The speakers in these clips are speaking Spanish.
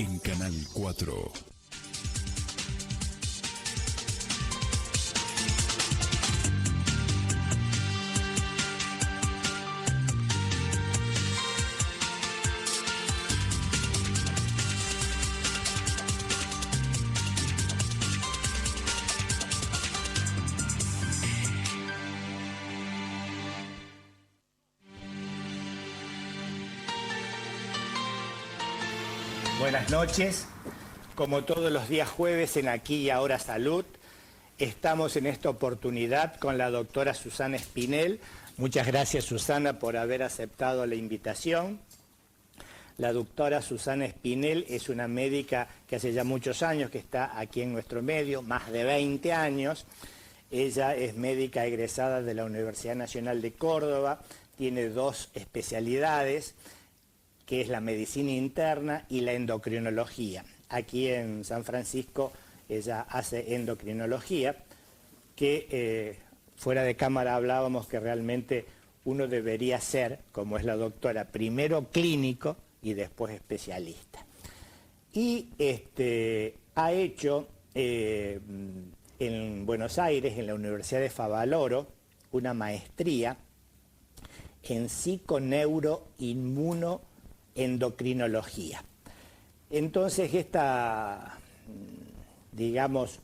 en Canal 4. Buenas noches, como todos los días jueves en Aquí y Ahora Salud, estamos en esta oportunidad con la doctora Susana Espinel. Muchas gracias, Susana, por haber aceptado la invitación. La doctora Susana Espinel es una médica que hace ya muchos años que está aquí en nuestro medio, más de 20 años. Ella es médica egresada de la Universidad Nacional de Córdoba, tiene 2 especialidades, que es la medicina interna y la endocrinología. Aquí en San Francisco ella hace endocrinología, que fuera de cámara hablábamos que realmente uno debería ser, como es la doctora, primero clínico y después especialista. Y ha hecho en Buenos Aires, en la Universidad de Favaloro, una maestría en psiconeuroinmunoendocrinología. Entonces esta, digamos,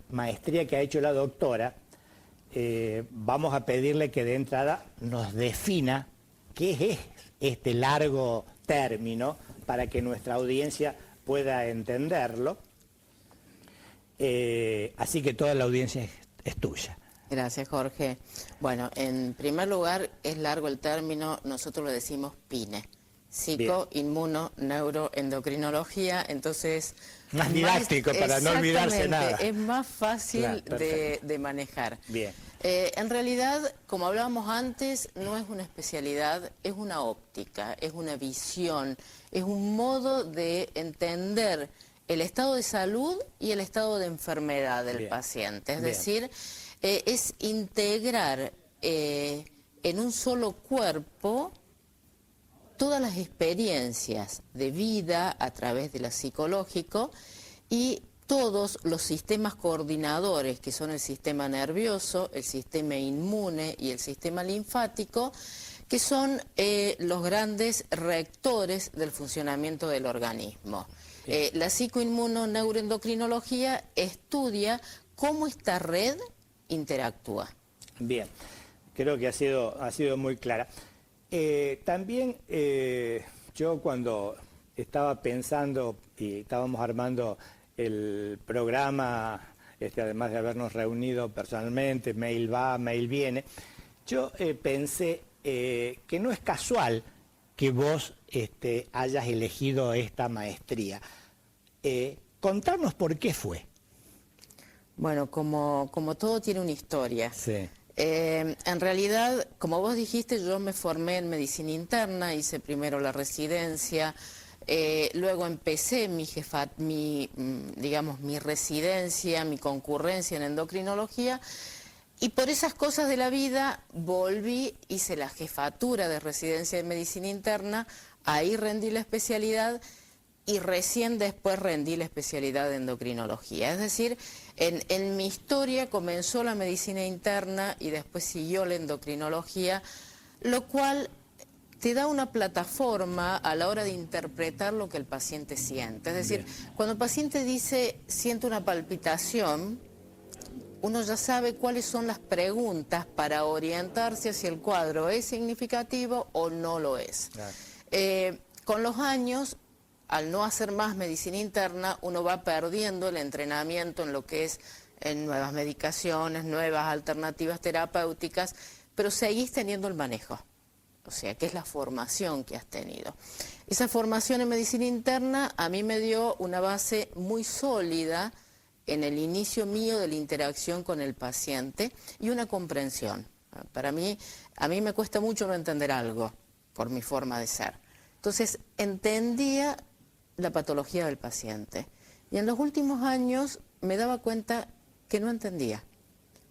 maestría que ha hecho la doctora, vamos a pedirle que de entrada nos defina qué es este largo término para que nuestra audiencia pueda entenderlo. Así que toda la audiencia es tuya. Gracias, Jorge. Bueno, en primer lugar, es largo el término, nosotros lo decimos PINE, psico-inmuno-neuroendocrinología, entonces... Más didáctico, para no olvidarse nada. Es más fácil de manejar. Bien. En realidad, como hablábamos antes, no es una especialidad, es una óptica, es una visión, es un modo de entender el estado de salud y el estado de enfermedad del paciente. Es decir, es integrar en un solo cuerpo todas las experiencias de vida a través de lo psicológico y todos los sistemas coordinadores, que son el sistema nervioso, el sistema inmune y el sistema linfático, que son los grandes rectores del funcionamiento del organismo. La psicoinmuno-neuroendocrinología estudia cómo esta red interactúa. Bien, creo que ha sido muy clara. También yo cuando estaba pensando y estábamos armando el programa, además de habernos reunido personalmente, mail va, mail viene, yo pensé que no es casual que vos hayas elegido esta maestría. Contanos por qué fue. Bueno, como todo tiene una historia. Sí. En realidad, como vos dijiste, yo me formé en medicina interna, hice primero la residencia, luego empecé mi residencia, mi concurrencia en endocrinología, y por esas cosas de la vida volví, hice la jefatura de residencia de medicina interna, ahí rendí la especialidad y recién después rendí la especialidad de endocrinología. Es decir, en mi historia comenzó la medicina interna y después siguió la endocrinología, lo cual te da una plataforma a la hora de interpretar lo que el paciente siente. Es decir, cuando el paciente dice, siento una palpitación, uno ya sabe cuáles son las preguntas para orientarse hacia el cuadro, ¿es significativo o no lo es? Claro. Con los años, al no hacer más medicina interna, uno va perdiendo el entrenamiento en lo que es en nuevas medicaciones, nuevas alternativas terapéuticas, pero seguís teniendo el manejo, o sea, que es la formación que has tenido. Esa formación en medicina interna a mí me dio una base muy sólida en el inicio mío de la interacción con el paciente y una comprensión. Para mí, a mí me cuesta mucho no entender algo por mi forma de ser. Entonces, entendía la patología del paciente. Y en los últimos años me daba cuenta que no entendía.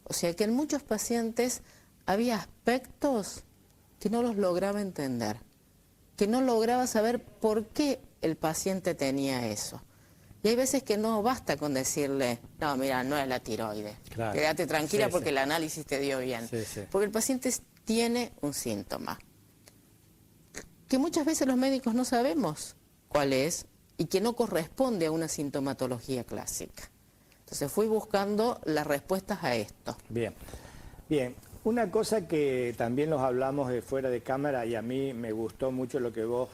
O sea, que en muchos pacientes había aspectos que no los lograba entender, que no lograba saber por qué el paciente tenía eso. Y hay veces que no basta con decirle, no, mira, no es la tiroides, Claro. quédate tranquila Sí, porque sí. el análisis te dio bien. Sí, sí. Porque el paciente tiene un síntoma que muchas veces los médicos no sabemos cuál es y que no corresponde a una sintomatología clásica. Entonces fui buscando las respuestas a esto. Bien, bien. Una cosa que también nos hablamos de fuera de cámara y a mí me gustó mucho lo que vos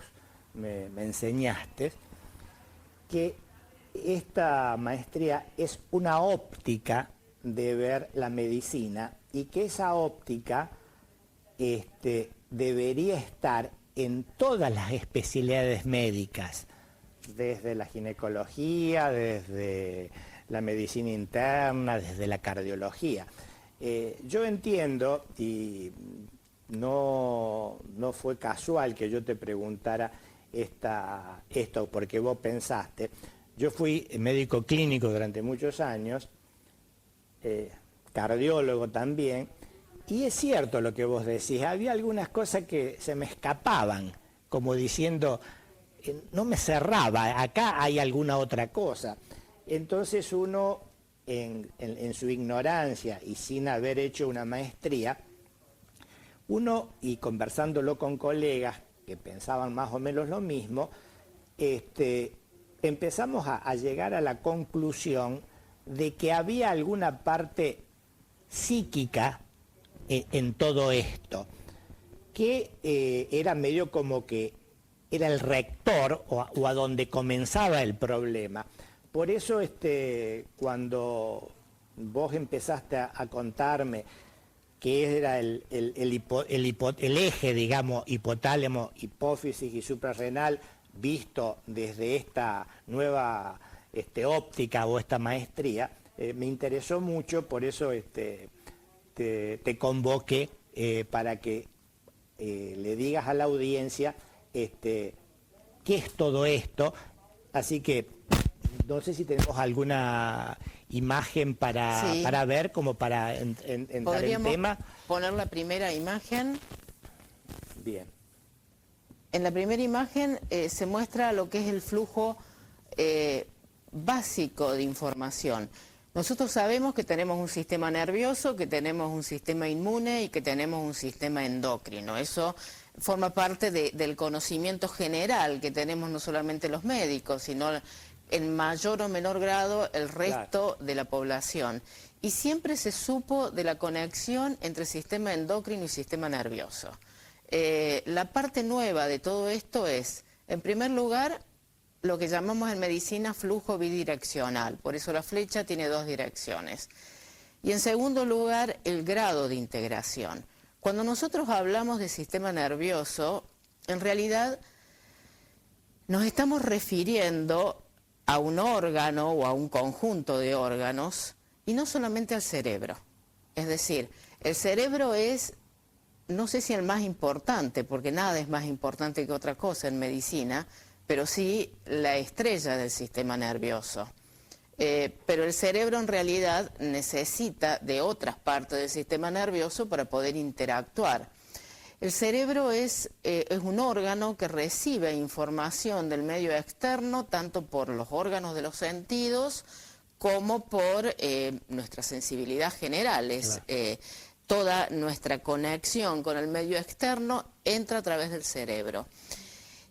me enseñaste, que esta maestría es una óptica de ver la medicina y que esa óptica debería estar en todas las especialidades médicas, desde la ginecología, desde la medicina interna, desde la cardiología. Yo entiendo, y no fue casual que yo te preguntara esto, porque vos pensaste, yo fui médico clínico durante muchos años, cardiólogo también, y es cierto lo que vos decís, había algunas cosas que se me escapaban, como diciendo, no me cerraba, acá hay alguna otra cosa. Entonces uno, en su ignorancia y sin haber hecho una maestría, uno, y conversándolo con colegas que pensaban más o menos lo mismo, empezamos a llegar a la conclusión de que había alguna parte psíquica en todo esto, que era medio como que era el rector o a donde comenzaba el problema. Por eso cuando vos empezaste a contarme que era el eje, digamos, hipotálamo, hipófisis y suprarrenal, visto desde esta nueva óptica o esta maestría, me interesó mucho, por eso te convoqué para que le digas a la audiencia qué es todo esto. Así que no sé si tenemos alguna imagen para ver, como para entrar en tema. Poner la primera imagen. Bien. En la primera imagen se muestra lo que es el flujo básico de información. Nosotros sabemos que tenemos un sistema nervioso, que tenemos un sistema inmune y que tenemos un sistema endocrino. Eso forma parte del conocimiento general que tenemos no solamente los médicos, sino en mayor o menor grado el resto de la población. Y siempre se supo de la conexión entre sistema endocrino y sistema nervioso. La parte nueva de todo esto es, en primer lugar, lo que llamamos en medicina flujo bidireccional, por eso la flecha tiene dos direcciones. Y en segundo lugar, el grado de integración. Cuando nosotros hablamos de sistema nervioso, en realidad nos estamos refiriendo a un órgano o a un conjunto de órganos, y no solamente al cerebro. Es decir, el cerebro es, no sé si el más importante, porque nada es más importante que otra cosa en medicina, pero sí la estrella del sistema nervioso. Pero el cerebro en realidad necesita de otras partes del sistema nervioso para poder interactuar. El cerebro es un órgano que recibe información del medio externo, tanto por los órganos de los sentidos como por nuestra sensibilidad general. Toda nuestra conexión con el medio externo entra a través del cerebro.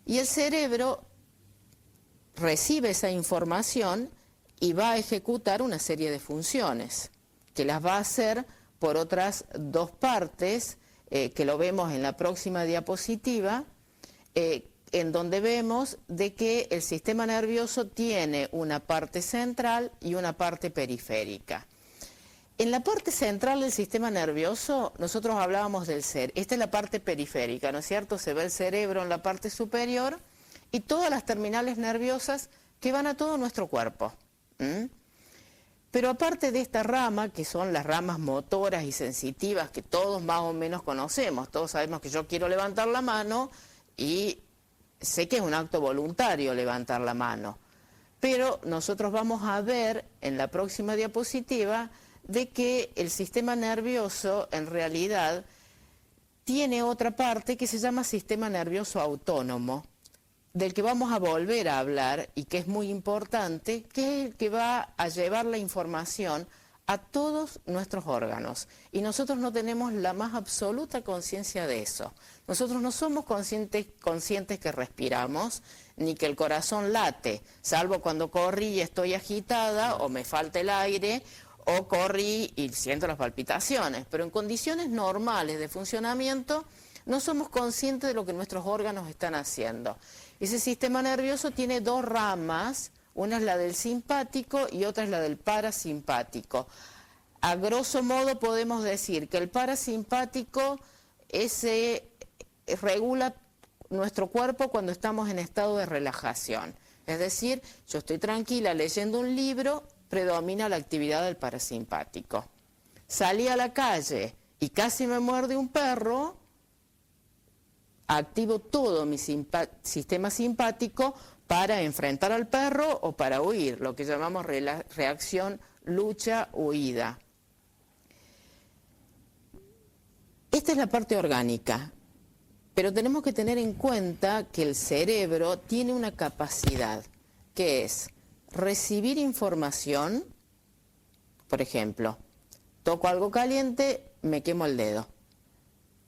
Y el cerebro recibe esa información y va a ejecutar una serie de funciones, que las va a hacer por otras dos partes, que lo vemos en la próxima diapositiva, en donde vemos de que el sistema nervioso tiene una parte central y una parte periférica. En la parte central del sistema nervioso, nosotros hablábamos del cerebro. Esta es la parte periférica, ¿no es cierto? Se ve el cerebro en la parte superior y todas las terminales nerviosas que van a todo nuestro cuerpo. Pero aparte de esta rama, que son las ramas motoras y sensitivas que todos más o menos conocemos, todos sabemos que yo quiero levantar la mano y sé que es un acto voluntario levantar la mano. Pero nosotros vamos a ver en la próxima diapositiva de que el sistema nervioso en realidad tiene otra parte que se llama sistema nervioso autónomo, del que vamos a volver a hablar y que es muy importante, que es el que va a llevar la información a todos nuestros órganos. Y nosotros no tenemos la más absoluta conciencia de eso. Nosotros no somos conscientes que respiramos, ni que el corazón late, salvo cuando corrí y estoy agitada, o me falta el aire, o corrí y siento las palpitaciones. Pero en condiciones normales de funcionamiento, no somos conscientes de lo que nuestros órganos están haciendo. Ese sistema nervioso tiene dos ramas, una es la del simpático y otra es la del parasimpático. A grosso modo podemos decir que el parasimpático regula nuestro cuerpo cuando estamos en estado de relajación. Es decir, yo estoy tranquila leyendo un libro, predomina la actividad del parasimpático. Salí a la calle y casi me muerde un perro, activo todo mi sistema simpático para enfrentar al perro o para huir, lo que llamamos reacción lucha-huida. Esta es la parte orgánica, pero tenemos que tener en cuenta que el cerebro tiene una capacidad, que es recibir información. Por ejemplo, toco algo caliente, me quemo el dedo.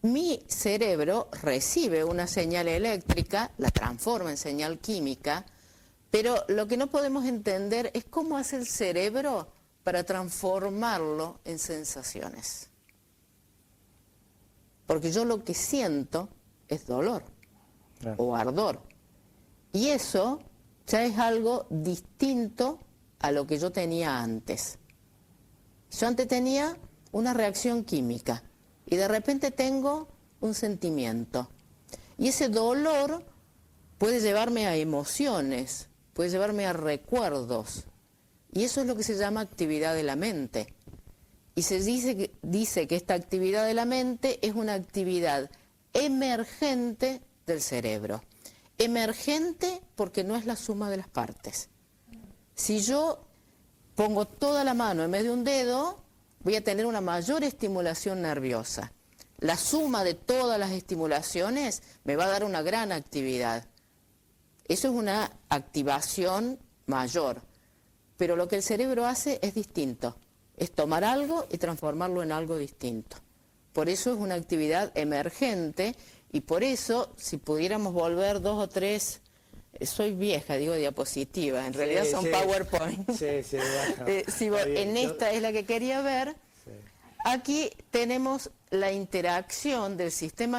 Mi cerebro recibe una señal eléctrica, la transforma en señal química, pero lo que no podemos entender es cómo hace el cerebro para transformarlo en sensaciones. Porque yo lo que siento es dolor o ardor. Y eso ya es algo distinto a lo que yo tenía antes. Yo antes tenía una reacción química. Y de repente tengo un sentimiento. Y ese dolor puede llevarme a emociones, puede llevarme a recuerdos. Y eso es lo que se llama actividad de la mente. Y se dice que esta actividad de la mente es una actividad emergente del cerebro. Emergente porque no es la suma de las partes. Si yo pongo toda la mano en vez de un dedo, voy a tener una mayor estimulación nerviosa. La suma de todas las estimulaciones me va a dar una gran actividad. Eso es una activación mayor. Pero lo que el cerebro hace es distinto. Es tomar algo y transformarlo en algo distinto. Por eso es una actividad emergente y por eso, si pudiéramos volver 2 o 3... Soy vieja, digo diapositiva, en realidad son PowerPoint. Bueno. Esta es la que quería ver. Sí. Aquí tenemos la interacción del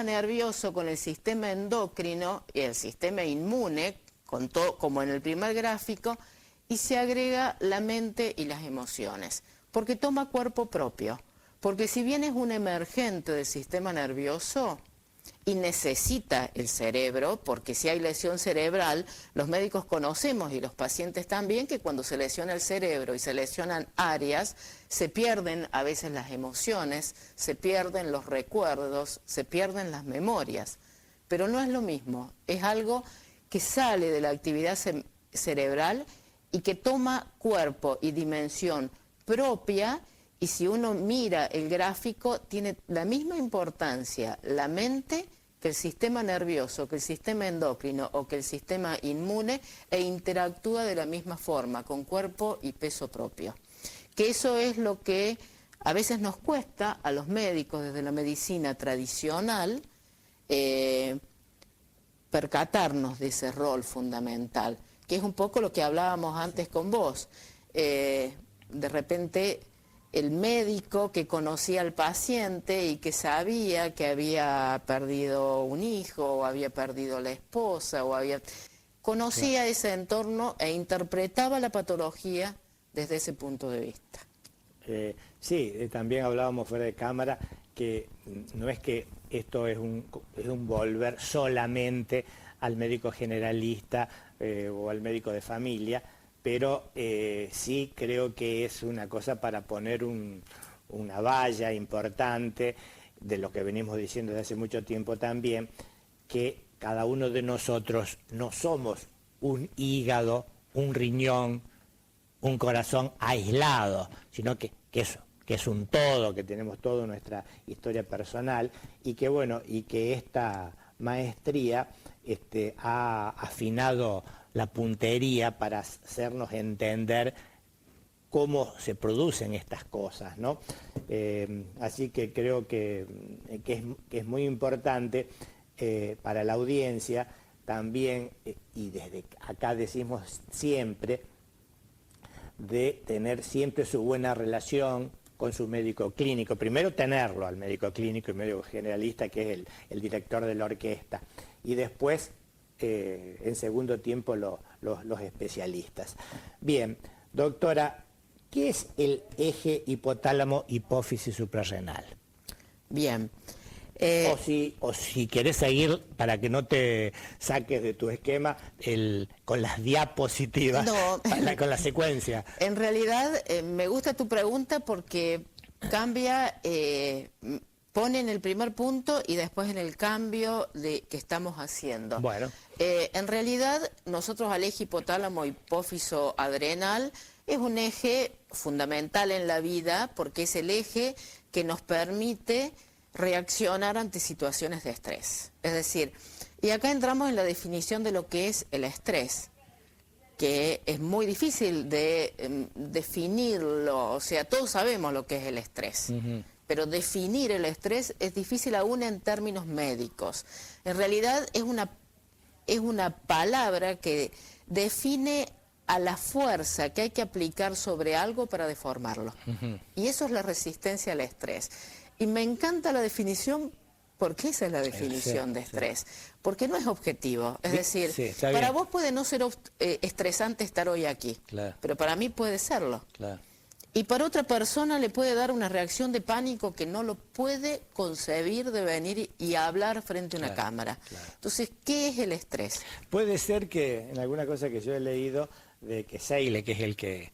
nervioso con el sistema endocrino y el sistema inmune, como en el primer gráfico, y se agrega la mente y las emociones, porque toma cuerpo propio. Porque si bien es un emergente del sistema nervioso, y necesita el cerebro, porque si hay lesión cerebral, los médicos conocemos y los pacientes también que cuando se lesiona el cerebro y se lesionan áreas, se pierden a veces las emociones, se pierden los recuerdos, se pierden las memorias. Pero no es lo mismo, es algo que sale de la actividad cerebral y que toma cuerpo y dimensión propia. Y si uno mira el gráfico, tiene la misma importancia la mente que el sistema nervioso, que el sistema endocrino o que el sistema inmune, e interactúa de la misma forma, con cuerpo y peso propio. Que eso es lo que a veces nos cuesta a los médicos desde la medicina tradicional percatarnos de ese rol fundamental, que es un poco lo que hablábamos antes con vos. De repente el médico que conocía al paciente y que sabía que había perdido un hijo, o había perdido la esposa, conocía ese entorno e interpretaba la patología desde ese punto de vista. También hablábamos fuera de cámara que no es que esto es un volver solamente al médico generalista o al médico de familia, pero sí creo que es una cosa para poner una valla importante de lo que venimos diciendo desde hace mucho tiempo también, que cada uno de nosotros no somos un hígado, un riñón, un corazón aislado, sino que es un todo, que tenemos toda nuestra historia personal y que esta maestría ha afinado la puntería para hacernos entender cómo se producen estas cosas, ¿no? Así que creo que es muy importante para la audiencia también, y desde acá decimos siempre, de tener siempre su buena relación con su médico clínico. Primero tenerlo al médico clínico y médico generalista, que es el director de la orquesta, y después, en segundo tiempo, los especialistas. Bien, doctora, ¿qué es el eje hipotálamo-hipófisis suprarrenal? Bien. O si querés seguir, para que no te saques de tu esquema, con las diapositivas, No. con la secuencia. En realidad, me gusta tu pregunta porque cambia, pone en el primer punto y después en el cambio que estamos haciendo. Bueno. En realidad, nosotros al eje hipotálamo-hipófiso adrenal es un eje fundamental en la vida porque es el eje que nos permite reaccionar ante situaciones de estrés. Es decir, y acá entramos en la definición de lo que es el estrés, que es muy difícil de definirlo, o sea, todos sabemos lo que es el estrés, pero definir el estrés es difícil aún en términos médicos. En realidad es una palabra que define a la fuerza que hay que aplicar sobre algo para deformarlo. Y eso es la resistencia al estrés. Y me encanta la definición, porque esa es la definición de estrés. Porque no es objetivo. Es decir, para vos puede no ser estresante estar hoy aquí, pero para mí puede serlo. Y para otra persona le puede dar una reacción de pánico que no lo puede concebir de venir y hablar frente a una cámara. Entonces, ¿qué es el estrés? Puede ser que, en alguna cosa que yo he leído, de que Seyle, que es el que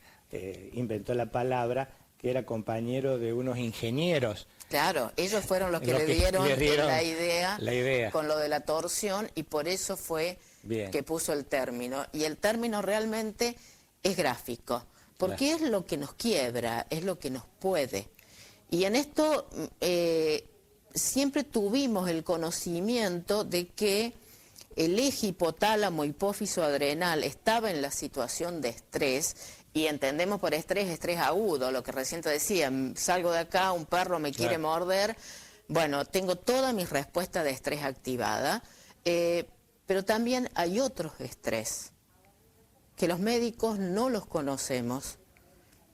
inventó la palabra, que era compañero de unos ingenieros. Claro, ellos fueron los que le dieron la idea con lo de la torsión y por eso fue que puso el término. Y el término realmente es gráfico, porque es lo que nos quiebra, es lo que nos puede. Y en esto siempre tuvimos el conocimiento de que el eje hipotálamo hipófiso adrenal estaba en la situación de estrés. Y entendemos por estrés agudo, lo que recién te decía, salgo de acá, un perro me quiere morder, bueno, tengo toda mi respuesta de estrés activada, pero también hay otros estrés, que los médicos no los conocemos,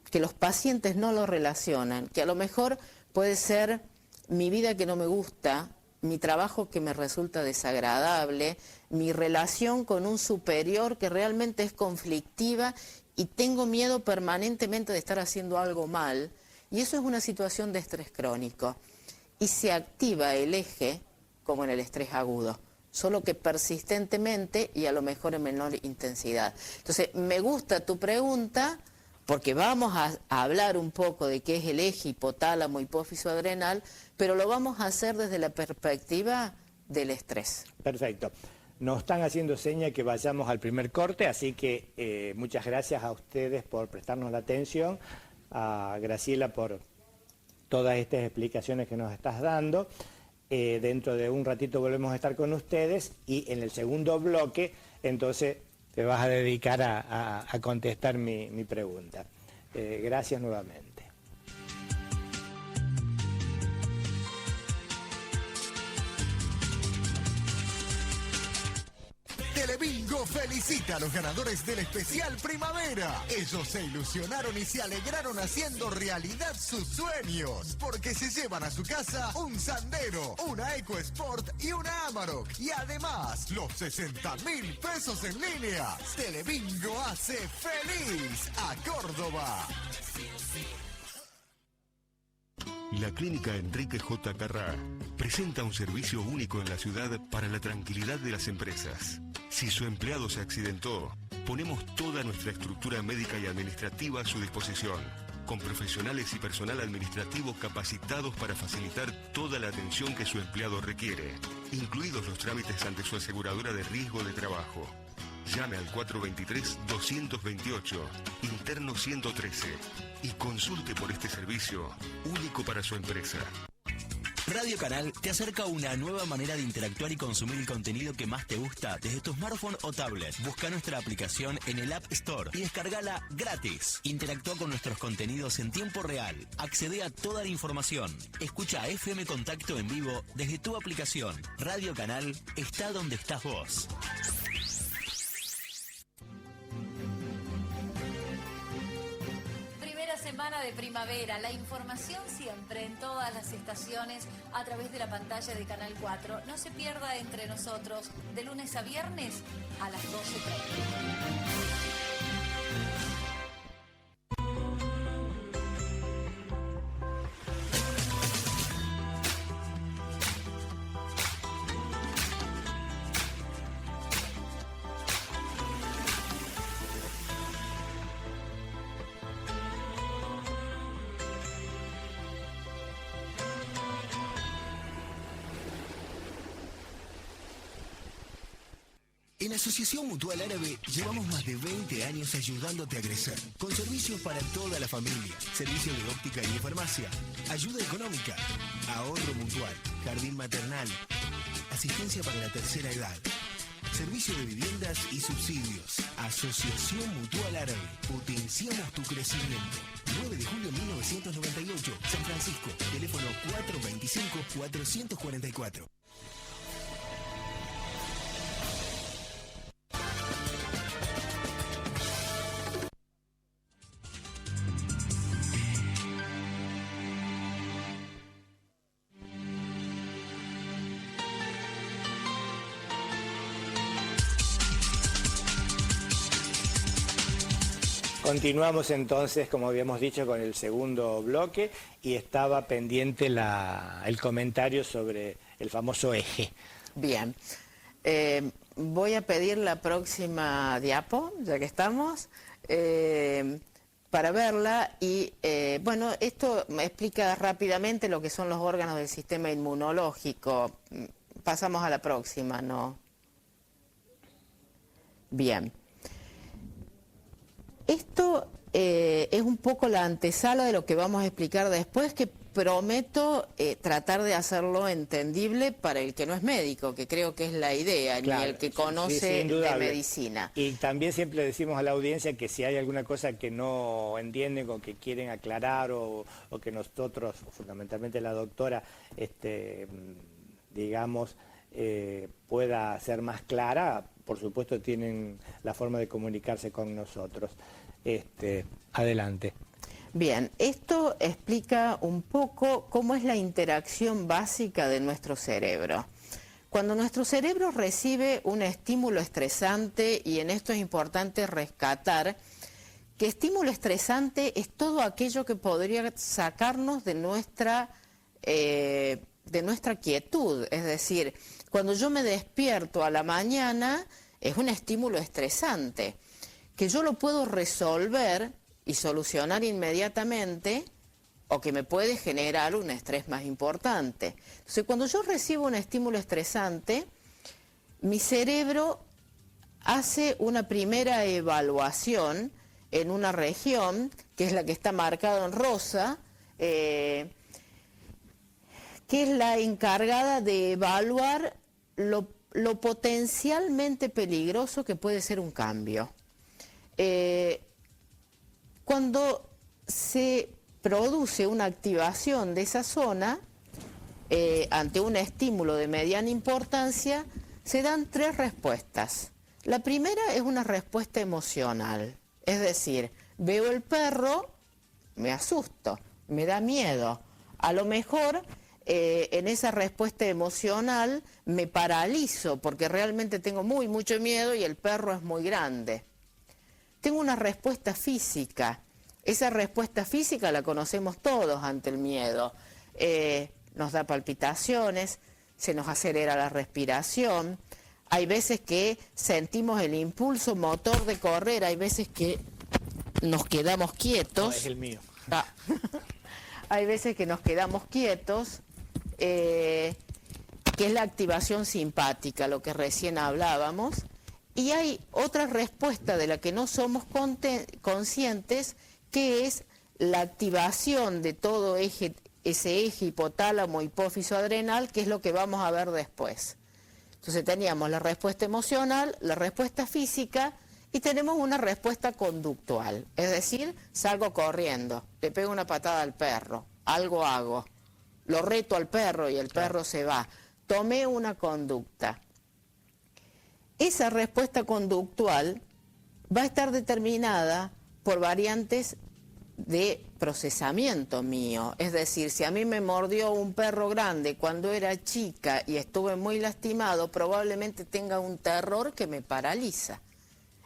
que los pacientes no los relacionan, que a lo mejor puede ser mi vida que no me gusta, mi trabajo que me resulta desagradable, mi relación con un superior que realmente es conflictiva y tengo miedo permanentemente de estar haciendo algo mal, y eso es una situación de estrés crónico. Y se activa el eje como en el estrés agudo, solo que persistentemente y a lo mejor en menor intensidad. Entonces, me gusta tu pregunta, porque vamos a hablar un poco de qué es el eje hipotálamo hipófiso adrenal, pero lo vamos a hacer desde la perspectiva del estrés. Perfecto. Nos están haciendo seña que vayamos al primer corte, así que muchas gracias a ustedes por prestarnos la atención, a Graciela por todas estas explicaciones que nos estás dando. Dentro de un ratito volvemos a estar con ustedes y en el segundo bloque, entonces, te vas a dedicar a contestar mi pregunta. Gracias nuevamente. Telebingo felicita a los ganadores del especial Primavera. Ellos se ilusionaron y se alegraron haciendo realidad sus sueños, porque se llevan a su casa un Sandero, una EcoSport y una Amarok. Y además, los 60.000 pesos en línea. Telebingo hace feliz a Córdoba. La Clínica Enrique J. Carrá presenta un servicio único en la ciudad para la tranquilidad de las empresas. Si su empleado se accidentó, ponemos toda nuestra estructura médica y administrativa a su disposición, con profesionales y personal administrativo capacitados para facilitar toda la atención que su empleado requiere, incluidos los trámites ante su aseguradora de riesgo de trabajo. Llame al 423-228, interno 113, y consulte por este servicio único para su empresa. Radio Canal te acerca a una nueva manera de interactuar y consumir el contenido que más te gusta desde tu smartphone o tablet. Busca nuestra aplicación en el App Store y descargala gratis. Interactúa con nuestros contenidos en tiempo real. Accede a toda la información. Escucha FM Contacto en vivo desde tu aplicación. Radio Canal está donde estás vos. Semana de primavera, la información siempre en todas las estaciones a través de la pantalla de Canal 4. No se pierda Entre Nosotros de lunes a viernes a las 12:30. En Asociación Mutual Árabe llevamos más de 20 años ayudándote a crecer, con servicios para toda la familia, servicios de óptica y de farmacia, ayuda económica, ahorro mutual, jardín maternal, asistencia para la tercera edad, servicio de viviendas y subsidios. Asociación Mutual Árabe, potenciamos tu crecimiento. 9 de julio de 1998, San Francisco, teléfono 425-444. Continuamos entonces, como habíamos dicho, con el segundo bloque y estaba pendiente el comentario sobre el famoso eje. Bien. Voy a pedir la próxima diapo, ya que estamos, para verla. Y bueno, esto me explica rápidamente lo que son los órganos del sistema inmunológico. Pasamos a la próxima, ¿no? Bien. Esto es un poco la antesala de lo que vamos a explicar después, que prometo tratar de hacerlo entendible para el que no es médico, que creo que es la idea, claro, ni el que conoce de medicina. Y también siempre decimos a la audiencia que si hay alguna cosa que no entienden o que quieren aclarar o que nosotros, fundamentalmente la doctora, digamos, pueda ser más clara, por supuesto tienen la forma de comunicarse con nosotros. Adelante. Bien, esto explica un poco cómo es la interacción básica de nuestro cerebro. Cuando nuestro cerebro recibe un estímulo estresante, y en esto es importante rescatar que estímulo estresante es todo aquello que podría sacarnos de nuestra quietud, es decir, cuando yo me despierto a la mañana es un estímulo estresante, que yo lo puedo resolver y solucionar inmediatamente o que me puede generar un estrés más importante. Entonces, cuando yo recibo un estímulo estresante, mi cerebro hace una primera evaluación en una región, que es la que está marcada en rosa, que es la encargada de evaluar lo potencialmente peligroso que puede ser un cambio. Cuando se produce una activación de esa zona, ante un estímulo de mediana importancia, se dan 3 respuestas. La primera es una respuesta emocional, es decir, veo el perro, me asusto, me da miedo. A lo mejor en esa respuesta emocional me paralizo porque realmente tengo mucho miedo y el perro es muy grande. Tengo una respuesta física. Esa respuesta física la conocemos todos ante el miedo. Nos da palpitaciones, se nos acelera la respiración. Hay veces que sentimos el impulso motor de correr, hay veces que nos quedamos quietos. No, es el mío. Hay veces que nos quedamos quietos, que es la activación simpática, lo que recién hablábamos. Y hay otra respuesta de la que no somos conscientes, que es la activación de todo ese eje hipotálamo hipófiso adrenal, que es lo que vamos a ver después. Entonces teníamos la respuesta emocional, la respuesta física y tenemos una respuesta conductual. Es decir, salgo corriendo, le pego una patada al perro, algo hago, lo reto al perro y el perro se va. Tomé una conducta. Esa respuesta conductual va a estar determinada por variantes de procesamiento mío. Es decir, si a mí me mordió un perro grande cuando era chica y estuve muy lastimado, probablemente tenga un terror que me paraliza.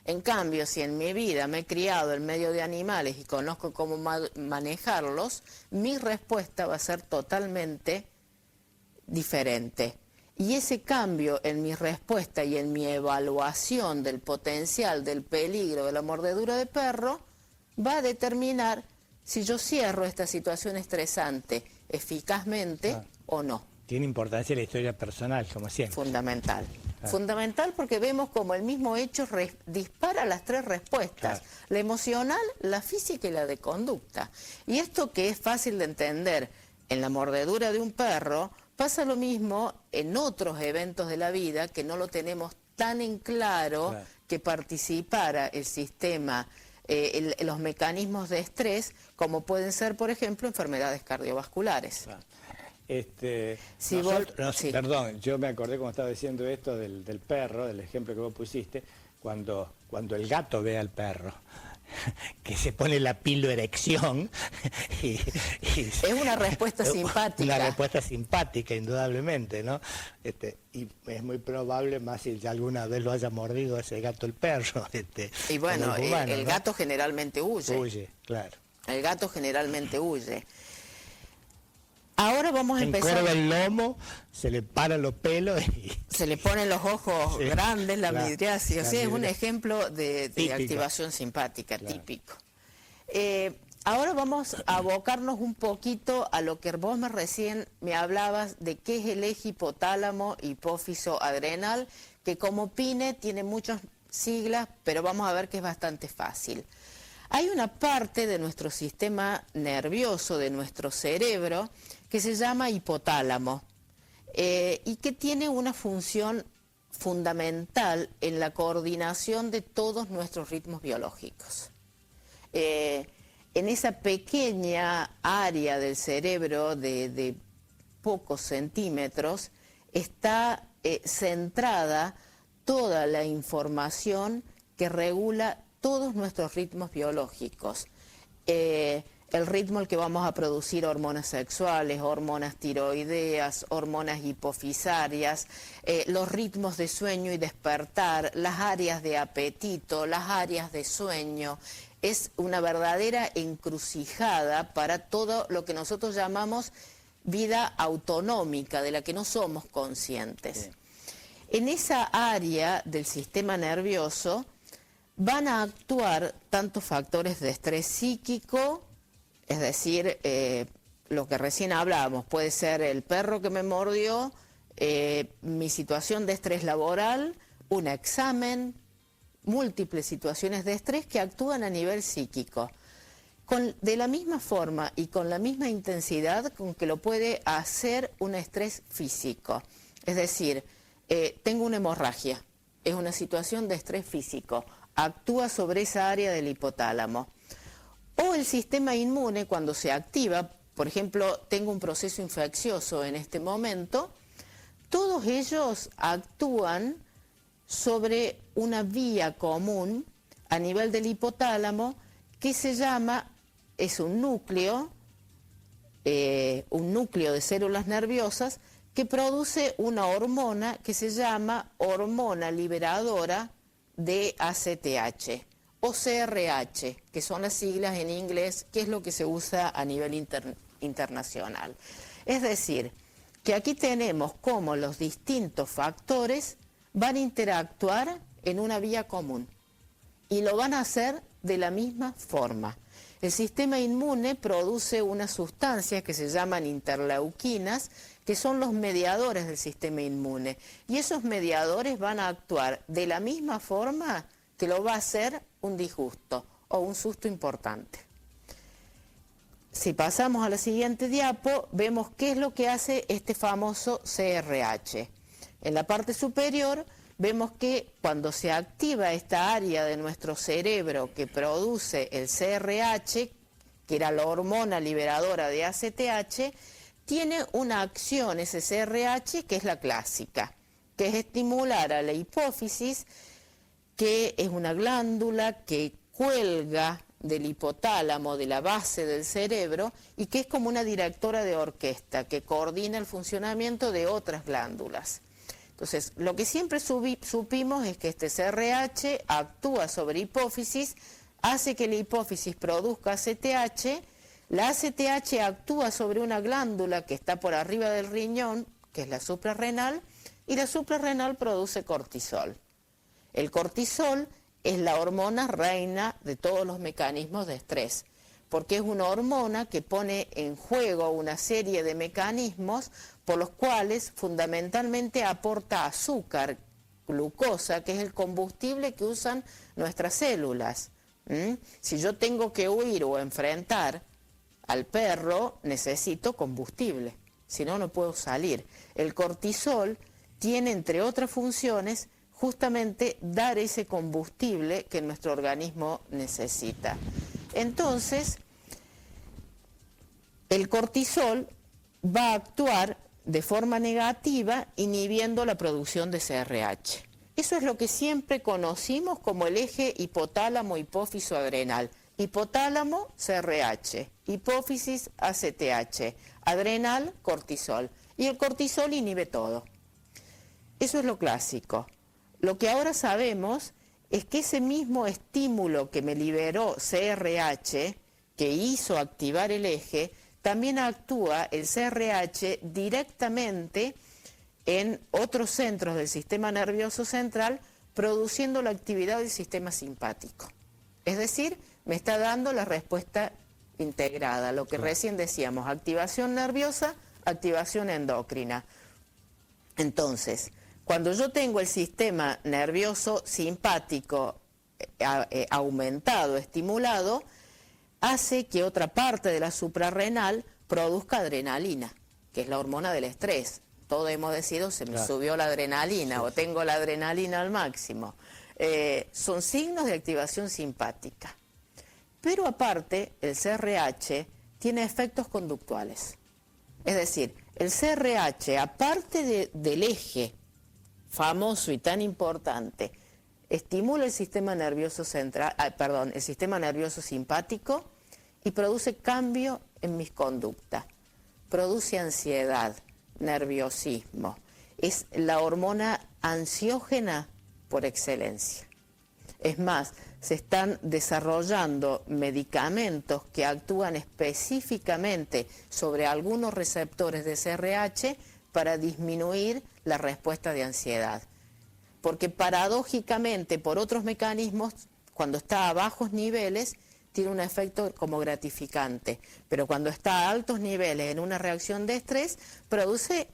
En cambio, si en mi vida me he criado en medio de animales y conozco cómo manejarlos, mi respuesta va a ser totalmente diferente. Y ese cambio en mi respuesta y en mi evaluación del potencial, del peligro de la mordedura de perro, va a determinar si yo cierro esta situación estresante eficazmente o no. Tiene importancia la historia personal, como siempre. Fundamental. Fundamental porque vemos como el mismo hecho dispara las tres respuestas. La emocional, la física y la de conducta. Y esto que es fácil de entender en la mordedura de un perro, pasa lo mismo en otros eventos de la vida que no lo tenemos tan en claro que participara el sistema, los mecanismos de estrés, como pueden ser, por ejemplo, enfermedades cardiovasculares. Perdón, yo me acordé cuando estaba diciendo esto del perro, del ejemplo que vos pusiste, cuando el gato ve al perro, que se pone la piloerección es una respuesta simpática. Una respuesta simpática, indudablemente, ¿no? Y es muy probable, más si alguna vez lo haya mordido ese gato el perro. Y bueno, el humano, el gato generalmente huye. Huye, claro. El gato generalmente huye. Ahora vamos a empezar. Encorva el lomo, se le paran los pelos y se le ponen los ojos grandes, la midriasis. O sea, es un ejemplo de activación simpática típico. Ahora vamos a abocarnos un poquito a lo que vos recién me hablabas de qué es el eje hipotálamo hipófiso adrenal, que como PINE tiene muchas siglas, pero vamos a ver que es bastante fácil. Hay una parte de nuestro sistema nervioso, de nuestro cerebro, que se llama hipotálamo y que tiene una función fundamental en la coordinación de todos nuestros ritmos biológicos. En esa pequeña área del cerebro de pocos centímetros está centrada toda la información que regula todos nuestros ritmos biológicos. El ritmo al que vamos a producir hormonas sexuales, hormonas tiroideas, hormonas hipofisarias, los ritmos de sueño y despertar, las áreas de apetito, las áreas de sueño. Es una verdadera encrucijada para todo lo que nosotros llamamos vida autonómica, de la que no somos conscientes. En esa área del sistema nervioso van a actuar tantos factores de estrés psíquico, es decir, lo que recién hablábamos, puede ser el perro que me mordió, mi situación de estrés laboral, un examen, múltiples situaciones de estrés que actúan a nivel psíquico. De la misma forma y con la misma intensidad con que lo puede hacer un estrés físico. Es decir, tengo una hemorragia, es una situación de estrés físico, actúa sobre esa área del hipotálamo. O el sistema inmune, cuando se activa, por ejemplo, tengo un proceso infeccioso en este momento, todos ellos actúan sobre una vía común a nivel del hipotálamo que se llama, es un núcleo de células nerviosas que produce una hormona que se llama hormona liberadora de ACTH o CRH, que son las siglas en inglés, que es lo que se usa a nivel internacional. Es decir, que aquí tenemos cómo los distintos factores van a interactuar en una vía común y lo van a hacer de la misma forma. El sistema inmune produce unas sustancias que se llaman interleuquinas, que son los mediadores del sistema inmune, y esos mediadores van a actuar de la misma forma que lo va a hacer un disgusto o un susto importante. si pasamos a la siguiente diapo, vemos qué es lo que hace este famoso CRH. En la parte superior vemos que cuando se activa esta área de nuestro cerebro que produce el CRH, que era la hormona liberadora de ACTH, tiene una acción, ese CRH, que es la clásica, que es estimular a la hipófisis, que es una glándula que cuelga del hipotálamo, de la base del cerebro, y que es como una directora de orquesta, que coordina el funcionamiento de otras glándulas. Entonces, lo que siempre supimos es que este CRH actúa sobre hipófisis, hace que la hipófisis produzca ACTH, la ACTH actúa sobre una glándula que está por arriba del riñón, que es la suprarrenal, y la suprarrenal produce cortisol. El cortisol es la hormona reina de todos los mecanismos de estrés, porque es una hormona que pone en juego una serie de mecanismos por los cuales fundamentalmente aporta azúcar, glucosa, que es el combustible que usan nuestras células. Si yo tengo que huir o enfrentar al perro, necesito combustible, si no, no puedo salir. El cortisol tiene, entre otras funciones, justamente dar ese combustible que nuestro organismo necesita. Entonces, el cortisol va a actuar de forma negativa inhibiendo la producción de CRH. Eso es lo que siempre conocimos como el eje hipotálamo-hipófiso-adrenal. Hipotálamo, CRH, hipófisis, ACTH, adrenal, cortisol. Y el cortisol inhibe todo. Eso es lo clásico. Lo que ahora sabemos es que ese mismo estímulo que me liberó CRH, que hizo activar el eje, también actúa el CRH directamente en otros centros del sistema nervioso central, produciendo la actividad del sistema simpático. Es decir, me está dando la respuesta integrada, lo que recién decíamos, activación nerviosa, activación endocrina. Entonces, cuando yo tengo el sistema nervioso simpático aumentado, estimulado, hace que otra parte de la suprarrenal produzca adrenalina, que es la hormona del estrés. Todos hemos decidido, se me subió la adrenalina o tengo la adrenalina al máximo. Son signos de activación simpática. Pero aparte, el CRH tiene efectos conductuales. Es decir, el CRH, aparte del eje famoso y tan importante, estimula el sistema nervioso central, el sistema nervioso simpático y produce cambio en mis conductas. Produce ansiedad, nerviosismo. Es la hormona ansiógena por excelencia. Es más, se están desarrollando medicamentos que actúan específicamente sobre algunos receptores de CRH para disminuir la respuesta de ansiedad. Porque paradójicamente, por otros mecanismos, cuando está a bajos niveles, tiene un efecto como gratificante, pero cuando está a altos niveles en una reacción de estrés, produce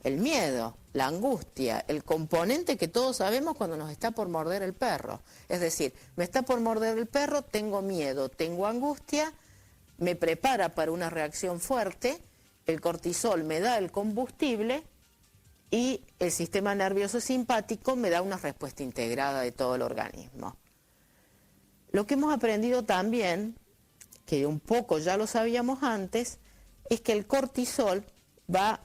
el miedo, la angustia, el componente que todos sabemos cuando nos está por morder el perro. Es decir, me está por morder el perro, tengo miedo, tengo angustia, me prepara para una reacción fuerte, el cortisol me da el combustible y el sistema nervioso simpático me da una respuesta integrada de todo el organismo. Lo que hemos aprendido también, que un poco ya lo sabíamos antes, es que el cortisol va a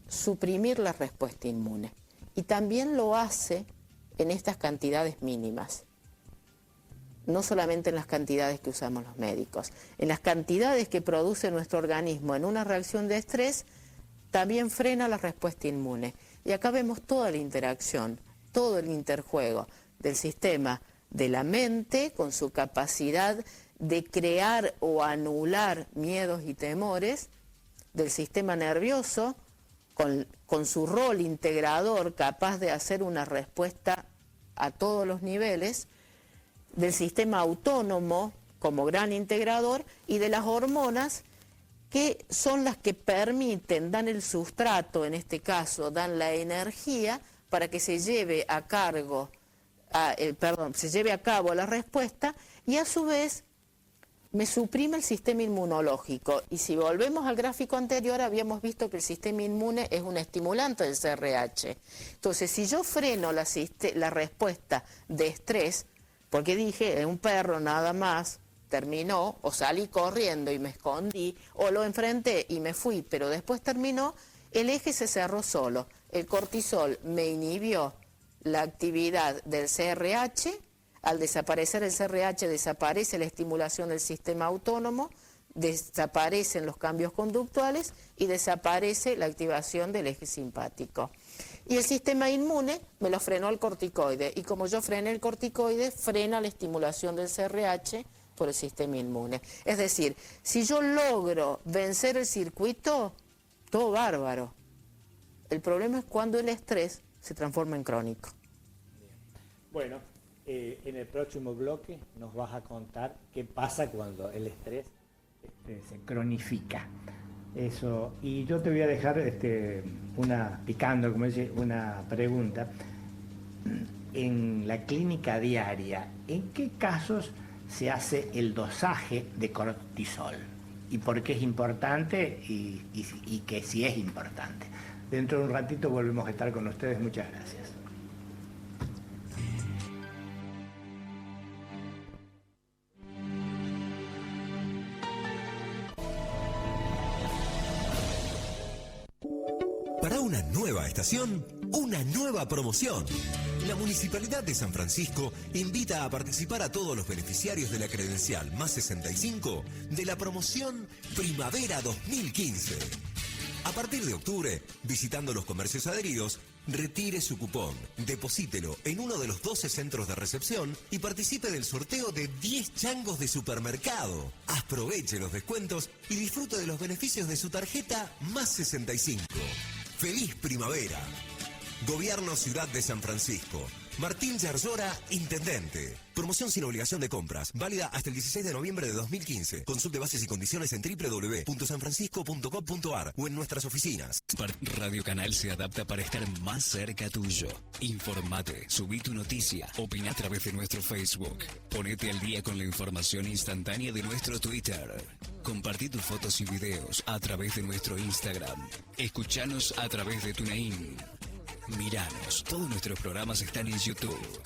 suprimir la respuesta inmune. Y también lo hace en estas cantidades mínimas. No solamente en las cantidades que usamos los médicos. En las cantidades que produce nuestro organismo en una reacción de estrés, también frena la respuesta inmune. Y acá vemos toda la interacción, todo el interjuego del sistema de la mente con su capacidad de crear o anular miedos y temores, del sistema nervioso con su rol integrador capaz de hacer una respuesta a todos los niveles, del sistema autónomo como gran integrador y de las hormonas que son las que permiten, dan el sustrato, en este caso, dan la energía para que se lleve a cabo la respuesta y a su vez me suprime el sistema inmunológico. Y si volvemos al gráfico anterior, habíamos visto que el sistema inmune es un estimulante del CRH. Entonces, si yo freno la respuesta de estrés, porque dije, un perro nada más terminó, o salí corriendo y me escondí, o lo enfrenté y me fui, pero después terminó, el eje se cerró solo. El cortisol me inhibió la actividad del CRH. Al desaparecer el CRH, desaparece la estimulación del sistema autónomo, desaparecen los cambios conductuales y desaparece la activación del eje simpático. Y el sistema inmune me lo frenó el corticoide, y como yo frené el corticoide, frena la estimulación del CRH por el sistema inmune. Es decir, si yo logro vencer el circuito, todo bárbaro. El problema es cuando el estrés se transforma en crónico. Bueno, en el próximo bloque nos vas a contar qué pasa cuando el estrés se cronifica. Eso, y yo te voy a dejar picando, como dice, una pregunta. En la clínica diaria, ¿en qué casos se hace el dosaje de cortisol? ¿Y por qué es importante? Y que si es importante. Dentro de un ratito volvemos a estar con ustedes. Muchas gracias. Para una nueva estación, una nueva promoción. La Municipalidad de San Francisco invita a participar a todos los beneficiarios de la credencial más 65 de la promoción Primavera 2015. A partir de octubre, visitando los comercios adheridos, retire su cupón, deposítelo en uno de los 12 centros de recepción y participe del sorteo de 10 changos de supermercado. Aproveche los descuentos y disfrute de los beneficios de su tarjeta más 65. ¡Feliz primavera! Gobierno Ciudad de San Francisco. Martín Yarzora, Intendente. Promoción sin obligación de compras. Válida hasta el 16 de noviembre de 2015. Consulte bases y condiciones en www.sanfrancisco.com.ar o en nuestras oficinas. Radio Canal se adapta para estar más cerca tuyo. Informate, subí tu noticia, opina a través de nuestro Facebook. Ponete al día con la información instantánea de nuestro Twitter. Compartí tus fotos y videos a través de nuestro Instagram. Escuchanos a través de TuneIn. Miranos, todos nuestros programas están en YouTube.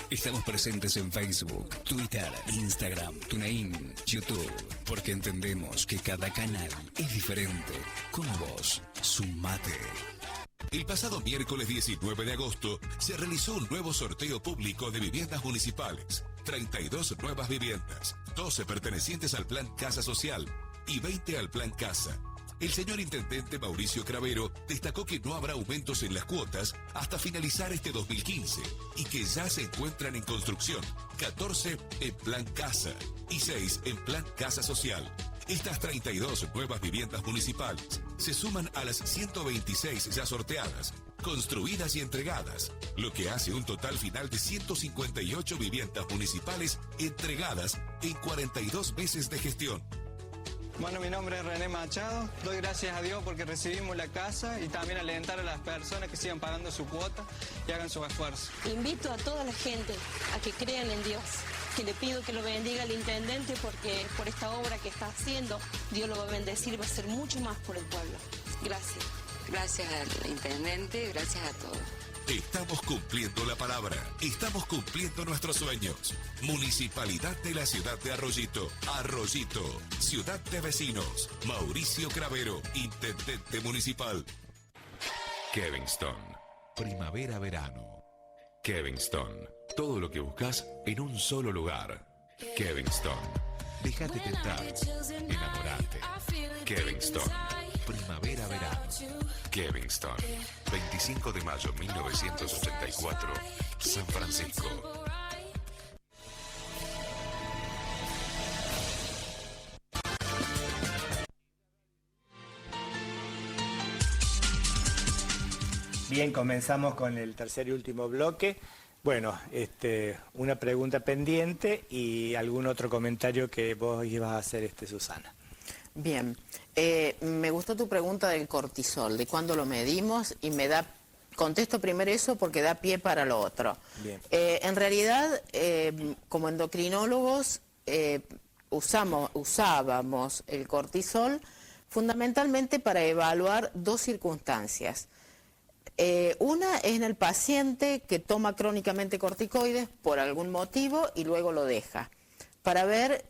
Estamos presentes en Facebook, Twitter, Instagram, TuneIn, YouTube, porque entendemos que cada canal es diferente. Como vos, sumate. El pasado miércoles 19 de agosto se realizó un nuevo sorteo público de viviendas municipales. 32 nuevas viviendas, 12 pertenecientes al Plan Casa Social y 20 al Plan Casa. El señor intendente Mauricio Cravero destacó que no habrá aumentos en las cuotas hasta finalizar este 2015 y que ya se encuentran en construcción 14 en Plan Casa y 6 en Plan Casa Social. Estas 32 nuevas viviendas municipales se suman a las 126 ya sorteadas, construidas y entregadas, lo que hace un total final de 158 viviendas municipales entregadas en 42 meses de gestión. Bueno, mi nombre es René Machado. Doy gracias a Dios porque recibimos la casa y también alentar a las personas que sigan pagando su cuota y hagan su esfuerzo. Invito a toda la gente a que crean en Dios, que le pido que lo bendiga al intendente porque por esta obra que está haciendo, Dios lo va a bendecir, va a hacer mucho más por el pueblo. Gracias. Gracias al intendente, gracias a todos. Estamos cumpliendo la palabra, estamos cumpliendo nuestros sueños. Municipalidad de la ciudad de Arroyito, Arroyito, ciudad de vecinos. Mauricio Cravero, intendente municipal. Kevingston, primavera-verano. Kevingston, todo lo que buscas en un solo lugar. Kevingston, déjate tentar, enamorate. Kevingston, primavera-verano. Kevingston, 25 de mayo 1984, San Francisco. Bien, comenzamos con el tercer y último bloque. Bueno, una pregunta pendiente y algún otro comentario que vos ibas a hacer, Susana. Bien, me gustó tu pregunta del cortisol, de cuándo lo medimos, y contesto primero eso porque da pie para lo otro. Bien. En realidad, como endocrinólogos, usábamos el cortisol fundamentalmente para evaluar dos circunstancias. Una es en el paciente que toma crónicamente corticoides por algún motivo y luego lo deja, para ver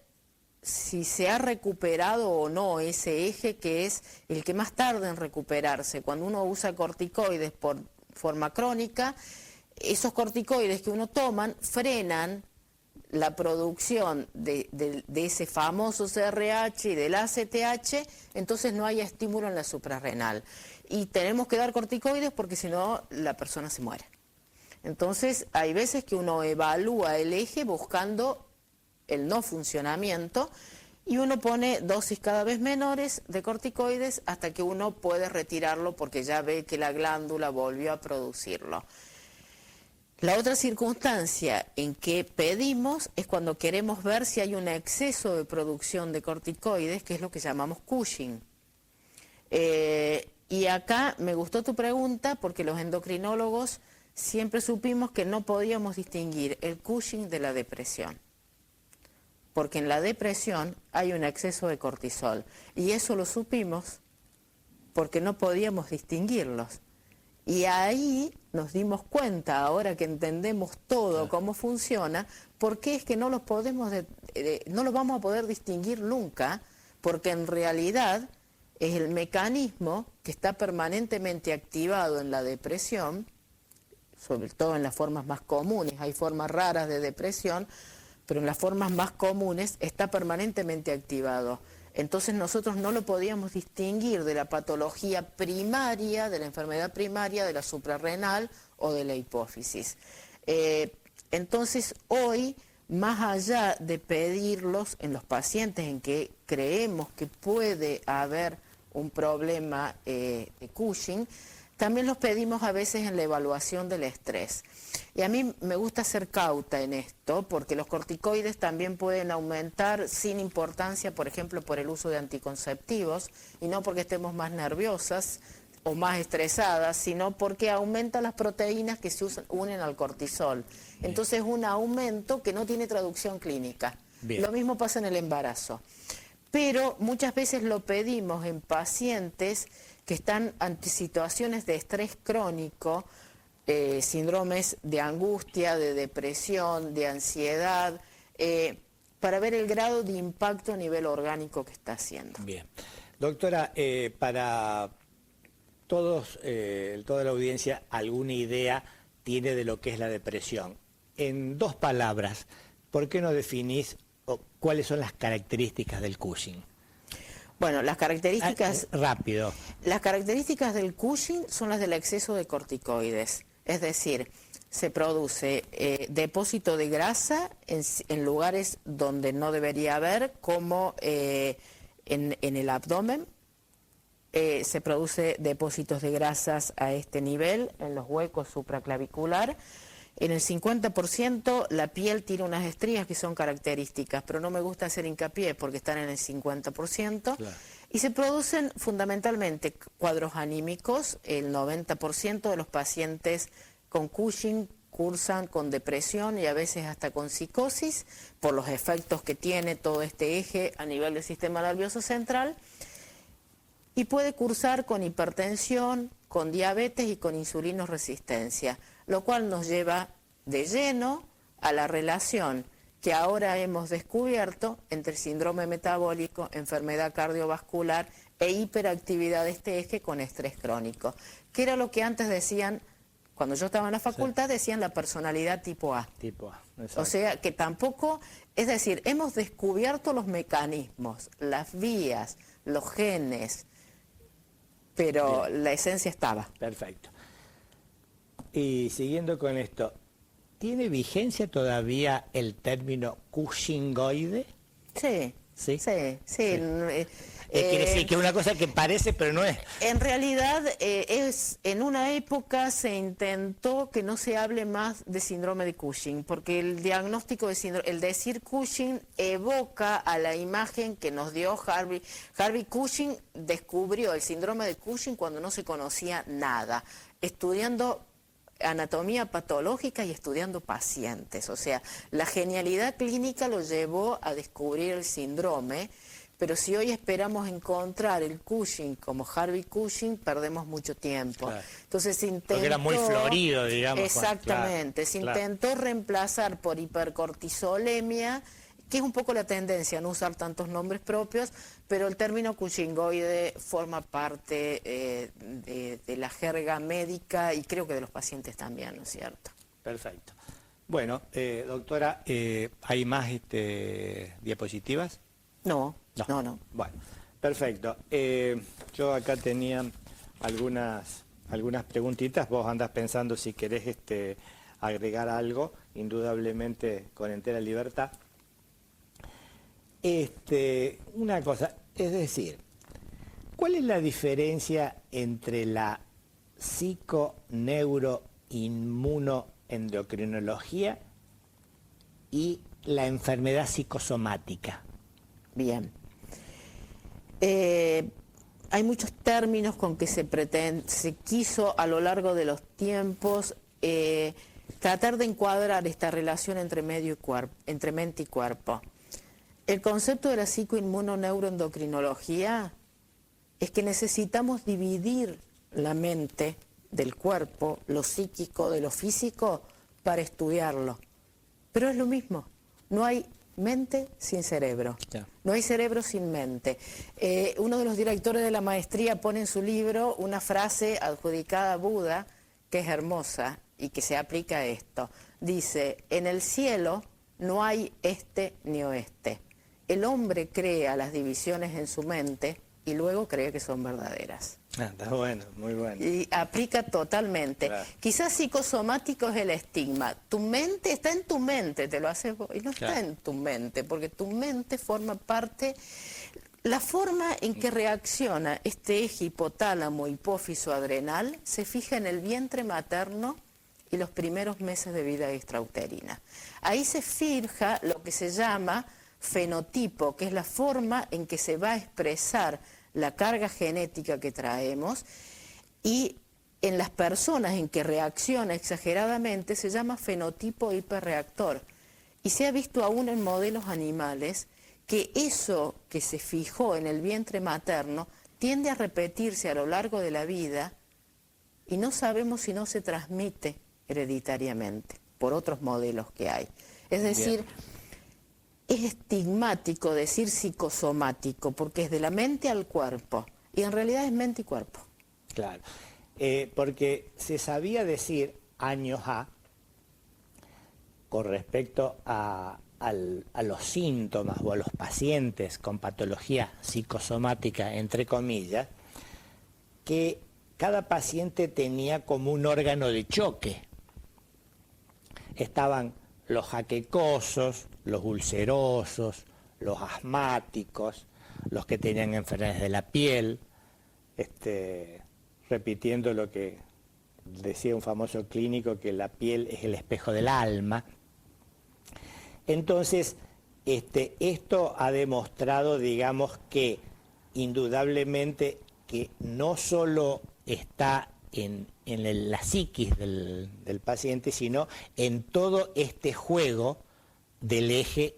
si se ha recuperado o no ese eje que es el que más tarda en recuperarse. Cuando uno usa corticoides por forma crónica, esos corticoides que uno toma frenan la producción de ese famoso CRH y del ACTH, entonces no hay estímulo en la suprarrenal. Y tenemos que dar corticoides porque si no la persona se muere. Entonces hay veces que uno evalúa el eje buscando el no funcionamiento y uno pone dosis cada vez menores de corticoides hasta que uno puede retirarlo porque ya ve que la glándula volvió a producirlo. La otra circunstancia en que pedimos es cuando queremos ver si hay un exceso de producción de corticoides, que es lo que llamamos Cushing. Y acá me gustó tu pregunta porque los endocrinólogos siempre supimos que no podíamos distinguir el Cushing de la depresión. Porque en la depresión hay un exceso de cortisol. Y eso lo supimos porque no podíamos distinguirlos. Y ahí nos dimos cuenta, ahora que entendemos todo cómo funciona, por qué es que no los vamos a poder distinguir nunca, porque en realidad es el mecanismo que está permanentemente activado en la depresión, sobre todo en las formas más comunes. Hay formas raras de depresión, pero en las formas más comunes está permanentemente activado. Entonces nosotros no lo podíamos distinguir de la patología primaria, de la enfermedad primaria, de la suprarrenal o de la hipófisis. Entonces hoy, más allá de pedirlos en los pacientes en que creemos que puede haber un problema de Cushing, también los pedimos a veces en la evaluación del estrés. Y a mí me gusta ser cauta en esto, porque los corticoides también pueden aumentar sin importancia, por ejemplo, por el uso de anticonceptivos, y no porque estemos más nerviosas o más estresadas, sino porque aumentan las proteínas que se unen al cortisol. Entonces es un aumento que no tiene traducción clínica. Bien. Lo mismo pasa en el embarazo. Pero muchas veces lo pedimos en pacientes que están ante situaciones de estrés crónico, síndromes de angustia, de depresión, de ansiedad, para ver el grado de impacto a nivel orgánico que está haciendo. Bien. Doctora, para toda la audiencia, ¿alguna idea tiene de lo que es la depresión? En 2 palabras, ¿por qué no definís cuáles son las características del Cushing? Bueno, las características... Rápido. Las características del Cushing son las del exceso de corticoides. Es decir, se produce depósito de grasa en lugares donde no debería haber, como en el abdomen. Se produce depósitos de grasas a este nivel, en los huecos supraclavicular. En el 50% la piel tiene unas estrías que son características, pero no me gusta hacer hincapié porque están en el 50%. Claro. Y se producen fundamentalmente cuadros anímicos. El 90% de los pacientes con Cushing cursan con depresión y a veces hasta con psicosis por los efectos que tiene todo este eje a nivel del sistema nervioso central. Y puede cursar con hipertensión, con diabetes y con insulinoresistencia, lo cual nos lleva de lleno a la relación que ahora hemos descubierto entre síndrome metabólico, enfermedad cardiovascular e hiperactividad de este eje con estrés crónico, que era lo que antes decían, cuando yo estaba en la facultad, decían la personalidad tipo A. Tipo A, exacto. O sea, que tampoco, es decir, hemos descubierto los mecanismos, las vías, los genes, pero bien, la esencia estaba. Perfecto. Y siguiendo con esto, ¿tiene vigencia todavía el término Cushingoide? Sí. ¿Sí? Sí, sí. Quiere decir que es una cosa que parece, pero no es. En realidad, en una época se intentó que no se hable más de síndrome de Cushing, porque el diagnóstico de síndrome, el decir Cushing evoca a la imagen que nos dio Harvey. Harvey Cushing descubrió el síndrome de Cushing cuando no se conocía nada, estudiando anatomía patológica y estudiando pacientes. O sea, la genialidad clínica lo llevó a descubrir el síndrome, pero si hoy esperamos encontrar el Cushing como Harvey Cushing, perdemos mucho tiempo. Claro. Entonces intentó... Porque era muy florido, digamos. Exactamente, Claro, se intentó reemplazar por hipercortisolemia, que es un poco la tendencia, no usar tantos nombres propios, pero el término cushingoide forma parte de la jerga médica y creo que de los pacientes también, ¿no es cierto? Perfecto. Bueno, doctora, ¿hay más diapositivas? No. Bueno, perfecto. Yo acá tenía algunas preguntitas, vos andás pensando si querés agregar algo, indudablemente con entera libertad. Una cosa, es decir, ¿cuál es la diferencia entre la psiconeuroinmunoendocrinología y la enfermedad psicosomática? Bien. Hay muchos términos con que se quiso a lo largo de los tiempos tratar de encuadrar esta relación entre mente y cuerpo. El concepto de la psicoinmunoneuroendocrinología es que necesitamos dividir la mente del cuerpo, lo psíquico de lo físico, para estudiarlo. Pero es lo mismo, no hay mente sin cerebro, no hay cerebro sin mente. Uno de los directores de la maestría pone en su libro una frase adjudicada a Buda que es hermosa y que se aplica a esto. Dice, en el cielo no hay este ni oeste. El hombre crea las divisiones en su mente y luego cree que son verdaderas. Está bueno, muy bueno. Y aplica totalmente. Claro. Quizás psicosomático es el estigma. Tu mente está en tu mente, te lo haces vos, y no Claro. está en tu mente, porque tu mente forma parte... La forma en que reacciona este eje hipotálamo, hipófiso, adrenal, se fija en el vientre materno y los primeros meses de vida extrauterina. Ahí se fija lo que se llama fenotipo, que es la forma en que se va a expresar la carga genética que traemos, y en las personas en que reacciona exageradamente se llama fenotipo hiperreactor. Y se ha visto aún en modelos animales que eso que se fijó en el vientre materno tiende a repetirse a lo largo de la vida y no sabemos si no se transmite hereditariamente por otros modelos que hay. Es decir, es estigmático decir psicosomático porque es de la mente al cuerpo y en realidad es mente y cuerpo. Claro, porque se sabía decir años con respecto a los síntomas o a los pacientes con patología psicosomática, entre comillas, que cada paciente tenía como un órgano de choque. Estaban los jaquecosos, los ulcerosos, los asmáticos, los que tenían enfermedades de la piel, repitiendo lo que decía un famoso clínico, que la piel es el espejo del alma. Entonces, esto ha demostrado, digamos, que indudablemente que no solo está en la psiquis del paciente, sino en todo este juego del eje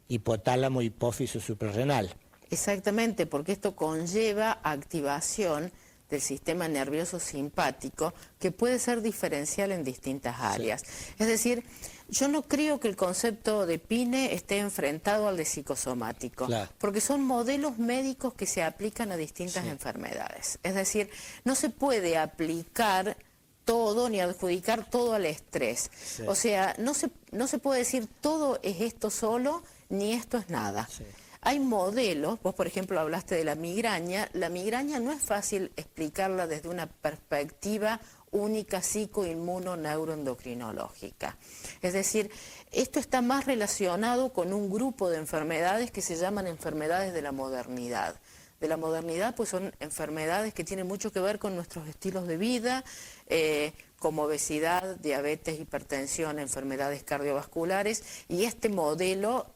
hipotálamo, hipófiso, suprarrenal. Exactamente, porque esto conlleva activación del sistema nervioso simpático que puede ser diferencial en distintas áreas. Sí. Es decir, yo no creo que el concepto de PINE esté enfrentado al de psicosomático, claro, porque son modelos médicos que se aplican a distintas enfermedades. Es decir, no se puede aplicar todo ni adjudicar todo al estrés. Sí. O sea, no se puede decir todo es esto solo ni esto es nada. Sí. Hay modelos, vos por ejemplo hablaste de la migraña no es fácil explicarla desde una perspectiva única psicoinmunoneuroendocrinológica. Es decir, esto está más relacionado con un grupo de enfermedades que se llaman enfermedades de la modernidad. De la modernidad pues son enfermedades que tienen mucho que ver con nuestros estilos de vida, como obesidad, diabetes, hipertensión, enfermedades cardiovasculares, y este modelo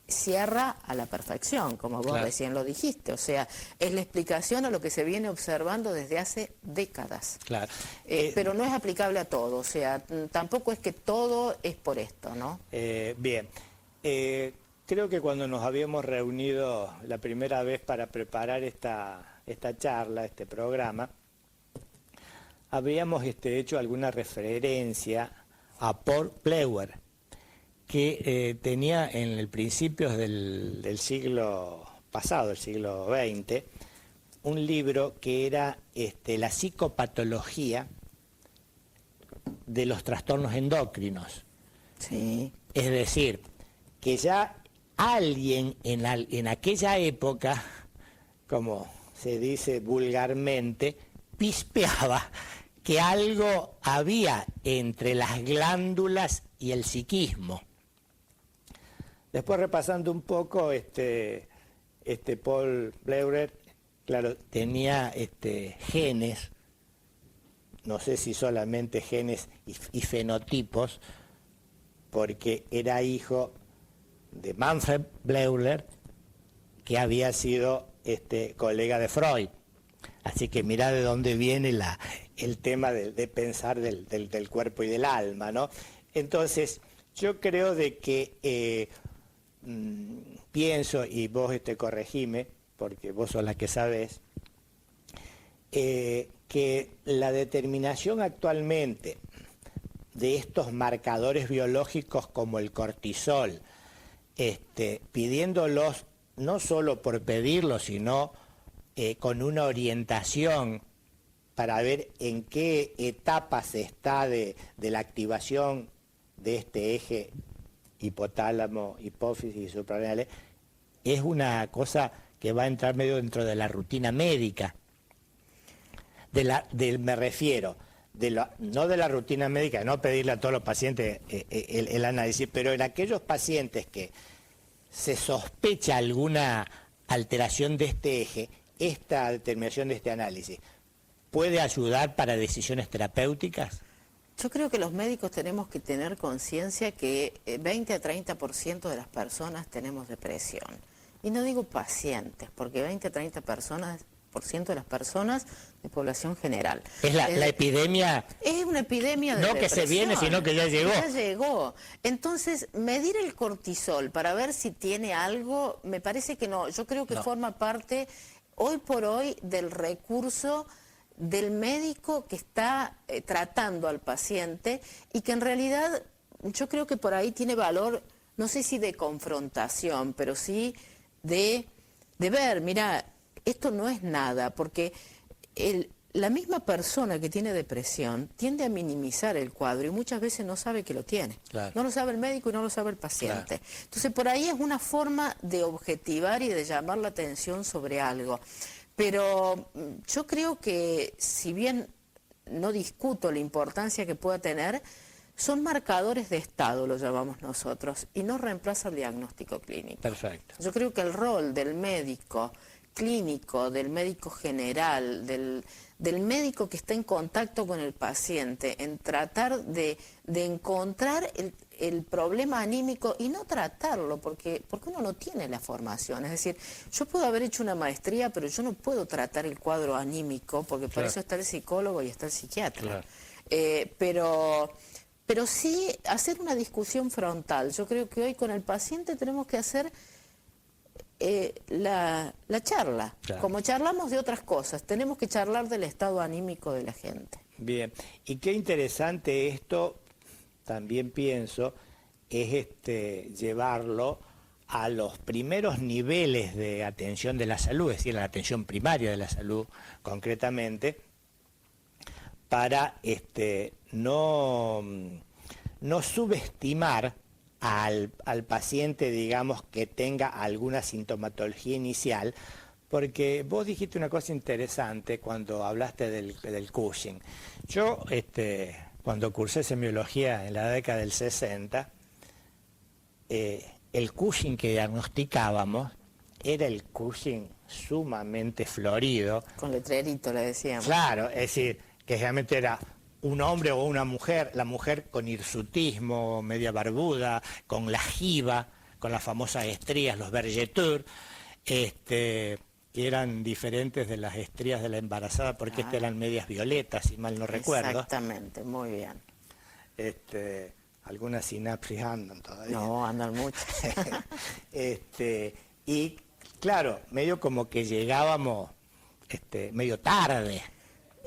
cierra a la perfección, como vos Claro. recién lo dijiste. O sea, es la explicación a lo que se viene observando desde hace décadas. Claro. Pero no es aplicable a todo, o sea, tampoco es que todo es por esto, ¿no? Bien. Creo que cuando nos habíamos reunido la primera vez para preparar esta charla, este programa, habíamos hecho alguna referencia a Paul Pleuer, que tenía en el principios del siglo pasado, el siglo XX, un libro que era la psicopatología de los trastornos endocrinos. Sí. Es decir, que ya alguien en aquella época, como se dice vulgarmente, pispeaba que algo había entre las glándulas y el psiquismo. Después, repasando un poco, Paul Pleurer, claro, tenía genes, no sé si solamente genes y fenotipos, porque era hijo de Manfred Bleuler, que había sido colega de Freud. Así que mirá de dónde viene el tema de pensar del cuerpo y del alma, ¿no? Entonces, yo creo de que pienso, y vos corregime, porque vos sos la que sabés, que la determinación actualmente de estos marcadores biológicos como el cortisol, pidiéndolos no solo por pedirlos, sino con una orientación para ver en qué etapa se está de la activación de este eje hipotálamo, hipófisis y suprarrenales, es una cosa que va a entrar medio dentro de la rutina médica. Me refiero, no de la rutina médica, no pedirle a todos los pacientes el análisis, pero en aquellos pacientes que se sospecha alguna alteración de este eje, esta determinación de este análisis, ¿puede ayudar para decisiones terapéuticas? Yo creo que los médicos tenemos que tener conciencia que 20 a 30% de las personas tenemos depresión. Y no digo pacientes, porque 20 a 30% de las personas de población general. Es la epidemia. Es una epidemia de no que se viene, sino que ya llegó. Ya llegó. Entonces, medir el cortisol para ver si tiene algo, me parece que no. Yo creo que forma parte, hoy por hoy, del recurso del médico que está tratando al paciente y que en realidad yo creo que por ahí tiene valor, no sé si de confrontación, pero sí de ver, mira, esto no es nada, porque la misma persona que tiene depresión tiende a minimizar el cuadro y muchas veces no sabe que lo tiene. Claro. No lo sabe el médico y no lo sabe el paciente. Claro. Entonces por ahí es una forma de objetivar y de llamar la atención sobre algo. Pero yo creo que, si bien no discuto la importancia que pueda tener, son marcadores de estado, lo llamamos nosotros, y no reemplaza el diagnóstico clínico. Perfecto. Yo creo que el rol del médico clínico, del médico general, del médico que está en contacto con el paciente, en tratar de encontrar el problema anímico y no tratarlo, porque uno no tiene la formación. Es decir, yo puedo haber hecho una maestría, pero yo no puedo tratar el cuadro anímico, porque para eso está el psicólogo y está el psiquiatra. Claro. Pero sí hacer una discusión frontal. Yo creo que hoy con el paciente tenemos que hacer la charla. Claro. Como charlamos de otras cosas, tenemos que charlar del estado anímico de la gente. Bien, y qué interesante esto, también pienso, es llevarlo a los primeros niveles de atención de la salud, es decir, a la atención primaria de la salud concretamente, para no subestimar al paciente, digamos, que tenga alguna sintomatología inicial, porque vos dijiste una cosa interesante cuando hablaste del Cushing. Yo, cuando cursé semiología en la década del 60, el Cushing que diagnosticábamos era el Cushing sumamente florido. Con letrerito le decíamos. Claro, es decir, que realmente era un hombre o una mujer, la mujer con hirsutismo, media barbuda, con la jiba con las famosas estrías, los vergetures, que eran diferentes de las estrías de la embarazada, porque estas eran medias violetas, si mal no recuerdo. Exactamente, muy bien. Algunas sinapsis andan todavía. No, andan mucho. Y claro, medio como que llegábamos medio tarde.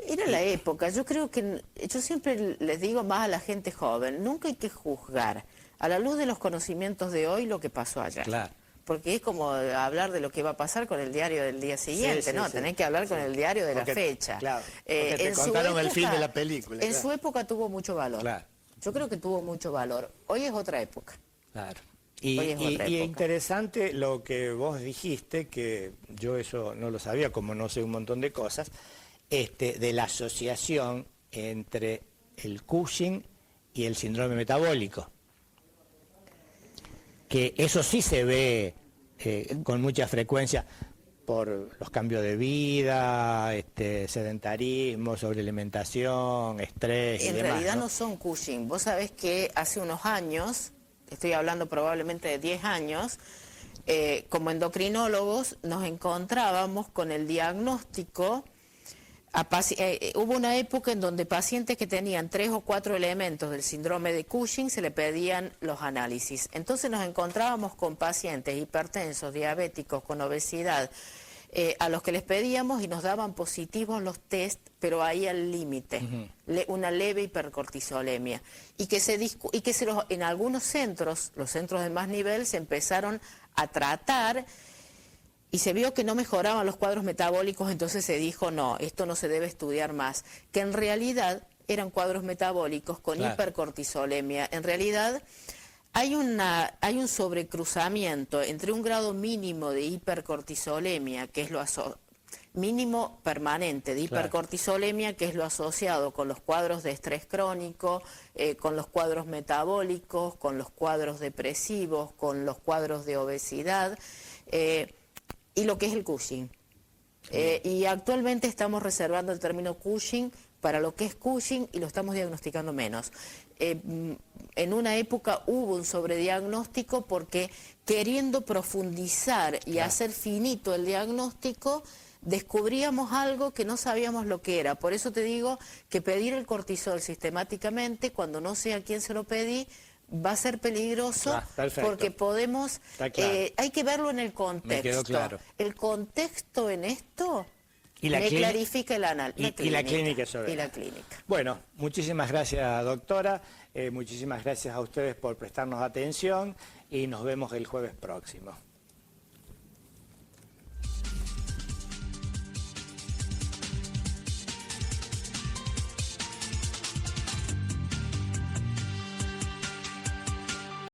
Era la época, yo creo que, yo siempre les digo más a la gente joven, nunca hay que juzgar a la luz de los conocimientos de hoy lo que pasó ayer. Claro. Porque es como hablar de lo que va a pasar con el diario del día siguiente, sí, ¿no? sí. Tenés que hablar con el diario de la fecha. Claro, porque te contaron el fin de la película. En su época tuvo mucho valor. Claro. Yo creo que tuvo mucho valor. Hoy es otra época. Claro. Hoy es otra Y época. interesante lo que vos dijiste, que yo eso no lo sabía, como no sé un montón de cosas, de la asociación entre el Cushing y el síndrome metabólico. Que eso sí se ve con mucha frecuencia por los cambios de vida, sedentarismo, sobrealimentación, estrés y demás. En realidad no son Cushing. Vos sabés que hace unos años, estoy hablando probablemente de 10 años, como endocrinólogos nos encontrábamos con el diagnóstico. Hubo una época en donde pacientes que tenían 3 o 4 elementos del síndrome de Cushing se le pedían los análisis. Entonces nos encontrábamos con pacientes hipertensos, diabéticos, con obesidad, a los que les pedíamos y nos daban positivos los test, pero ahí al límite, una leve hipercortisolemia. En algunos centros, los centros de más nivel, se empezaron a tratar. Y se vio que no mejoraban los cuadros metabólicos, entonces se dijo, no, esto no se debe estudiar más. Que en realidad eran cuadros metabólicos con hipercortisolemia. En realidad hay un sobrecruzamiento entre un grado mínimo de hipercortisolemia, que es lo mínimo permanente de hipercortisolemia, que es lo asociado con los cuadros de estrés crónico, con los cuadros metabólicos, con los cuadros depresivos, con los cuadros de obesidad, y lo que es el Cushing. Y actualmente estamos reservando el término Cushing para lo que es Cushing y lo estamos diagnosticando menos. En una época hubo un sobrediagnóstico porque queriendo profundizar y hacer finito el diagnóstico, descubríamos algo que no sabíamos lo que era. Por eso te digo que pedir el cortisol sistemáticamente, cuando no sé a quién se lo pedí, va a ser peligroso porque podemos... hay que verlo en el contexto. Me quedó claro. El contexto en esto me clarifica el análisis. Y la clínica sobre. Y la clínica. Bueno, muchísimas gracias, doctora. Muchísimas gracias a ustedes por prestarnos atención y nos vemos el jueves próximo.